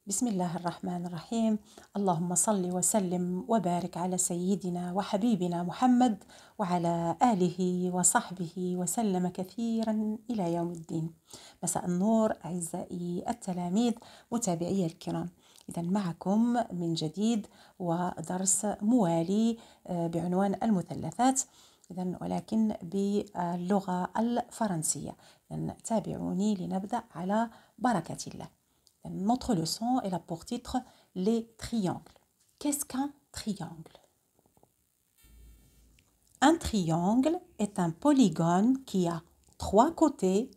بسم الله الرحمن الرحيم. اللهم صل وسلم وبارك على سيدنا وحبيبنا محمد وعلى آله وصحبه وسلم كثيرا إلى يوم الدين. مساء النور أعزائي التلاميذ متابعي الكرام. إذا معكم من جديد ودرس موالي بعنوان المثلثات، ولكن باللغة الفرنسية. تابعوني لنبدأ على بركة الله. Notre leçon est là pour titre les triangles. Qu'est-ce qu'un triangle? Un triangle est un polygone qui a 3 côtés,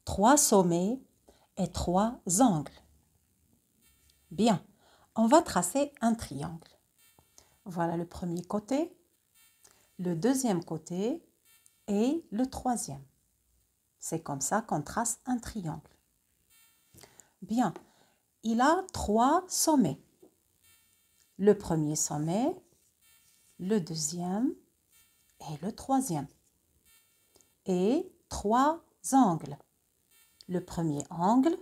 3 sommets et 3 angles. Bien, on va tracer un triangle. Voilà le premier côté, le deuxième côté et le troisième. C'est comme ça qu'on trace un triangle. Bien. Il a 3 sommets. Le premier sommet, le deuxième et le troisième. Et 3 angles. Le premier angle,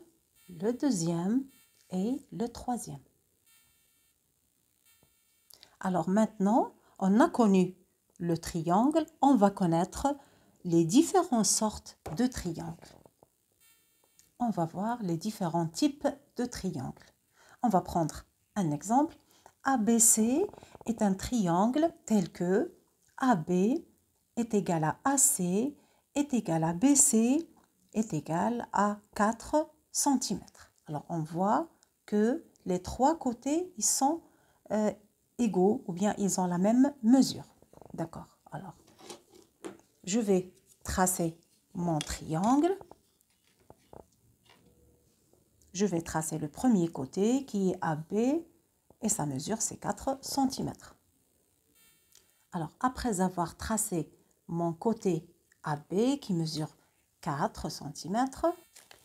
le deuxième et le troisième. Alors maintenant, on a connu le triangle, on va connaître les différentes sortes de triangles. On va voir les différents types de triangles. On va prendre un exemple. ABC est un triangle tel que AB est égal à AC est égal à BC est égal à 4 cm. Alors on voit que les 3 côtés ils sont égaux ou bien ils ont la même mesure. D'accord. Alors je vais tracer mon triangle. Je vais tracer le premier côté qui est AB et sa mesure c'est 4 cm. Alors après avoir tracé mon côté AB qui mesure 4 cm,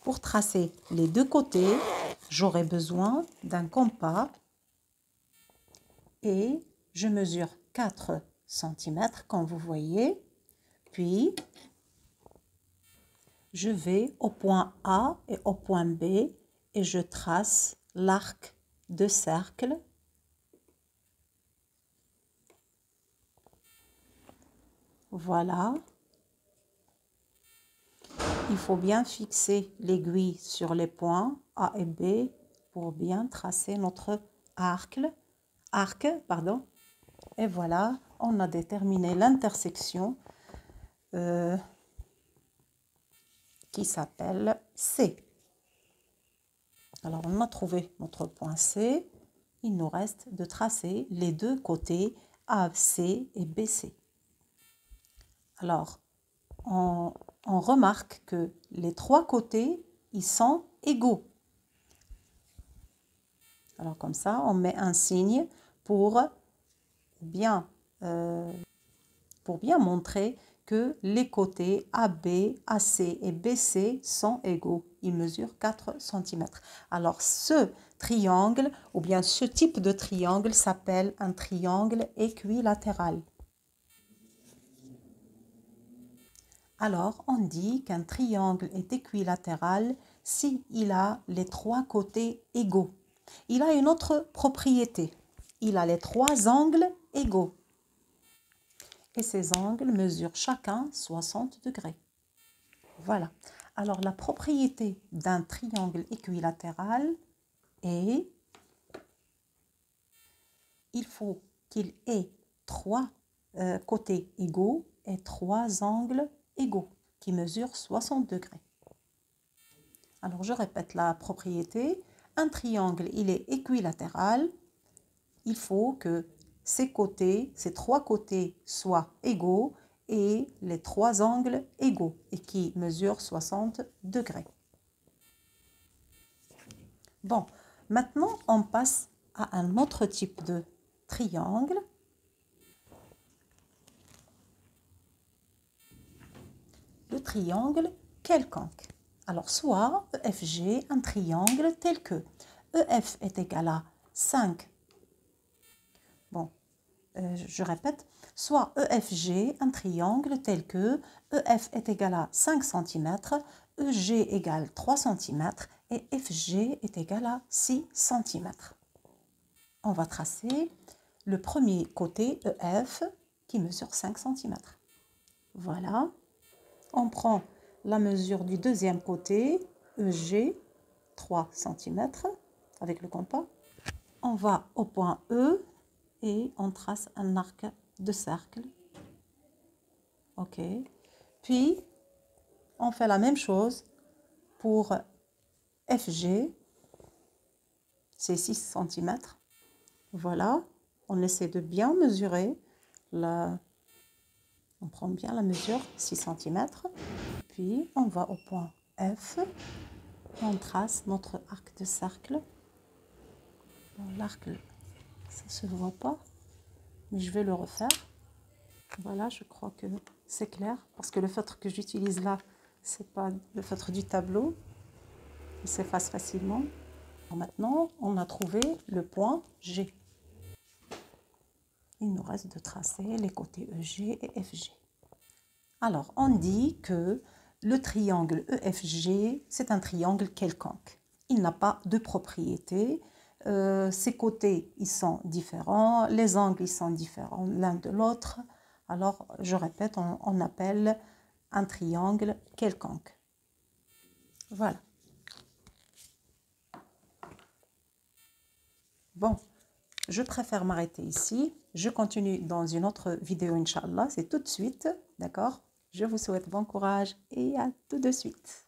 pour tracer les deux côtés, j'aurai besoin d'un compas et je mesure 4 cm comme vous voyez. Puis je vais au point A et au point B et je trace l'arc de cercle. Voilà. Il faut bien fixer l'aiguille sur les points A et B pour bien tracer notre arc. Et voilà, on a déterminé l'intersection qui s'appelle C. Alors, on a trouvé notre point C. Il nous reste de tracer les deux côtés AC et BC. Alors, on remarque que les 3 côtés, ils sont égaux. Alors, comme ça, on met un signe pour bien montrer que les côtés AB, AC et BC sont égaux. Ils mesurent 4 cm. Alors, ce triangle, ou bien ce type de triangle s'appelle un triangle équilatéral. Alors, on dit qu'un triangle est équilatéral s'il a les 3 côtés égaux. Il a une autre propriété. Il a les 3 angles égaux. Et ces angles mesurent chacun 60 degrés. Voilà. Alors, la propriété d'un triangle équilatéral est il faut qu'il ait 3 côtés égaux et 3 angles égaux qui mesurent 60 degrés. Alors, je répète la propriété. Un triangle, il est équilatéral. Il faut que ces 3 côtés soient égaux et les 3 angles égaux et qui mesurent 60 degrés. Bon, maintenant on passe à un autre type de triangle. Le triangle quelconque. Alors, soit EFG, un triangle tel que EF est égal à 5. Bon, je répète, soit EFG, un triangle tel que EF est égal à 5 cm, EG égale 3 cm et FG est égal à 6 cm. On va tracer le premier côté EF qui mesure 5 cm. Voilà. On prend la mesure du deuxième côté EG, 3 cm, avec le compas. On va au point E et on trace un arc de cercle. OK. Puis, on fait la même chose pour FG, c'est 6 cm. Voilà, on essaie de bien mesurer, on prend bien la mesure, 6 cm. Puis, on va au point F, on trace notre arc de cercle. Bon, l'arc, ça ne se voit pas, mais je vais le refaire. Voilà, je crois que c'est clair, parce que le feutre que j'utilise là, c'est pas le feutre du tableau. Il s'efface facilement. Maintenant, on a trouvé le point G. Il nous reste de tracer les côtés EG et FG. Alors, on dit que le triangle EFG, c'est un triangle quelconque. Il n'a pas de propriété. Ses côtés, ils sont différents. Les angles, ils sont différents l'un de l'autre. Alors, je répète, on appelle un triangle quelconque. Voilà. Bon, je préfère m'arrêter ici. Je continue dans une autre vidéo, Inch'Allah. C'est tout de suite, d'accord? Je vous souhaite bon courage et à tout de suite.